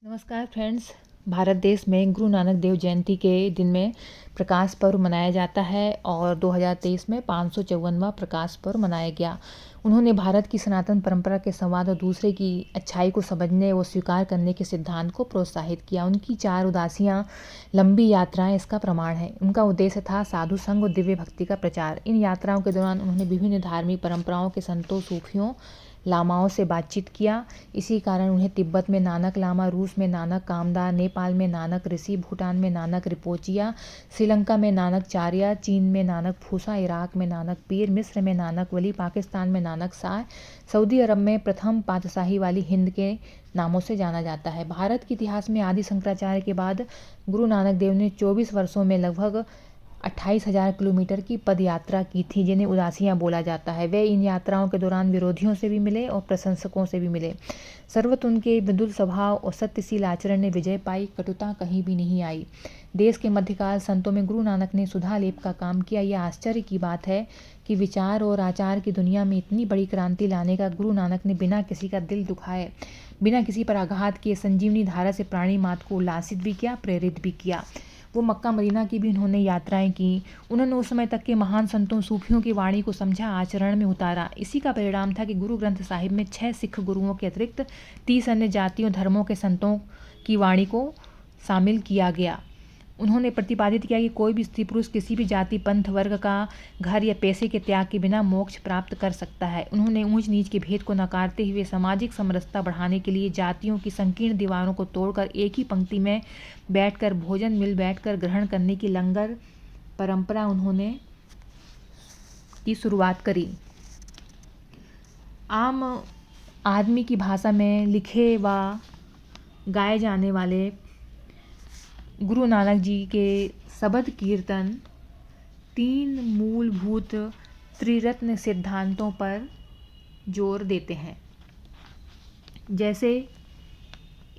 नमस्कार फ्रेंड्स। भारत देश में गुरु नानक देव जयंती के दिन में प्रकाश पर्व मनाया जाता है और 2023 में 554वां प्रकाश पर्व मनाया गया। उन्होंने भारत की सनातन परंपरा के संवाद और दूसरे की अच्छाई को समझने व स्वीकार करने के सिद्धांत को प्रोत्साहित किया। उनकी 4 उदासियाँ लंबी यात्राएं इसका प्रमाण है। उनका उद्देश्य था साधु संग और दिव्य भक्ति का प्रचार। इन यात्राओं के दौरान उन्होंने विभिन्न धार्मिक परंपराओं के संतों, सूफियों, लामाओं से बातचीत किया। इसी कारण उन्हें तिब्बत में नानक लामा, रूस में नानक कामदार, नेपाल में नानक ऋषि, भूटान में नानक रिपोचिया, श्रीलंका में नानक चार्या, चीन में नानक फूसा, इराक में नानक पीर, मिस्र में नानक वली, पाकिस्तान में नानक शाह, सऊदी अरब में प्रथम पातशाही वाली हिंद के नामों से जाना जाता है। भारत के इतिहास में आदि शंकराचार्य के बाद गुरु नानक देव ने 24 वर्षों में लगभग 28,000 किलोमीटर की पद यात्रा की थी, जिन्हें उदासियाँ बोला जाता है। वे इन यात्राओं के दौरान विरोधियों से भी मिले और प्रशंसकों से भी मिले। सर्वत्र उनके मृदुल स्वभाव और सत्यशील आचरण ने विजय पाई, कटुता कहीं भी नहीं आई। देश के मध्यकाल संतों में गुरु नानक ने सुधा लेप का काम किया। यह आश्चर्य की बात है कि विचार और आचार की दुनिया में इतनी बड़ी क्रांति लाने का गुरु नानक ने बिना किसी का दिल दुखाए, बिना किसी पर आघात किए संजीवनी धारा से प्राणी मात्र को उल्लासित भी किया, प्रेरित भी किया। वो मक्का मदीना की भी उन्होंने यात्राएं की। उन्होंने उस समय तक के महान संतों, सूफियों की वाणी को समझा, आचरण में उतारा। इसी का परिणाम था कि गुरु ग्रंथ साहिब में 6 सिख गुरुओं के अतिरिक्त 30 अन्य जातियों, धर्मों के संतों की वाणी को शामिल किया गया। उन्होंने प्रतिपादित किया कि कोई भी स्त्री पुरुष किसी भी जाति, पंथ, वर्ग का, घर या पैसे के त्याग के बिना मोक्ष प्राप्त कर सकता है। उन्होंने ऊंच नीच के भेद को नकारते हुए सामाजिक समरसता बढ़ाने के लिए जातियों की संकीर्ण दीवारों को तोड़कर एक ही पंक्ति में बैठकर भोजन मिल बैठकर ग्रहण करने की लंगर परंपरा उन्होंने की शुरुआत करी। आम आदमी की भाषा में लिखे व गाए जाने वाले गुरु नानक जी के शबद कीर्तन 3 मूलभूत त्रिरत्न सिद्धांतों पर जोर देते हैं, जैसे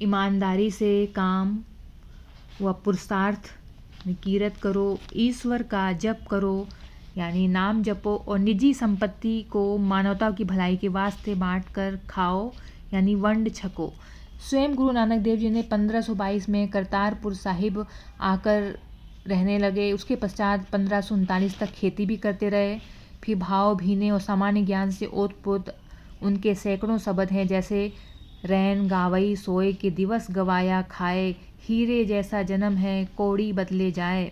ईमानदारी से काम व पुरुषार्थ कीरत करो, ईश्वर का जप करो यानी नाम जपो, और निजी संपत्ति को मानवता की भलाई के वास्ते बांट कर खाओ यानी वंड छको। स्वयं गुरु नानक देव जी ने 1522 में करतारपुर साहिब आकर रहने लगे। उसके पश्चात 1539 तक खेती भी करते रहे। फिर भाव भीने और सामान्य ज्ञान से ओतप्रोत उनके सैकड़ों शब्द हैं, जैसे रैन गावई सोए के दिवस गवाया खाए, हीरे जैसा जन्म है कौड़ी बदले जाए।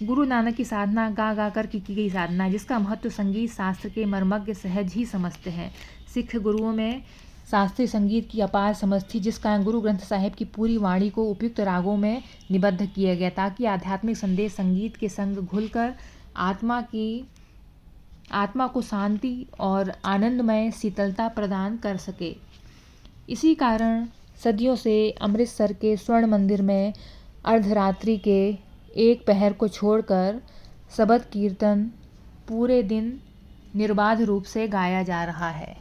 गुरु नानक की साधना गा गा कर की गई साधना, जिसका महत्व संगीत शास्त्र के मर्मज्ञ सहज ही समझते हैं। सिख गुरुओं में शास्त्रीय संगीत की अपार समझ थी, जिस कारण गुरु ग्रंथ साहिब की पूरी वाणी को उपयुक्त रागों में निबद्ध किया गया, ताकि आध्यात्मिक संदेश संगीत के संग घुलकर आत्मा को शांति और आनंदमय शीतलता प्रदान कर सके। इसी कारण सदियों से अमृतसर के स्वर्ण मंदिर में अर्धरात्रि के एक पहर को छोड़कर शबद कीर्तन पूरे दिन निर्बाध रूप से गाया जा रहा है।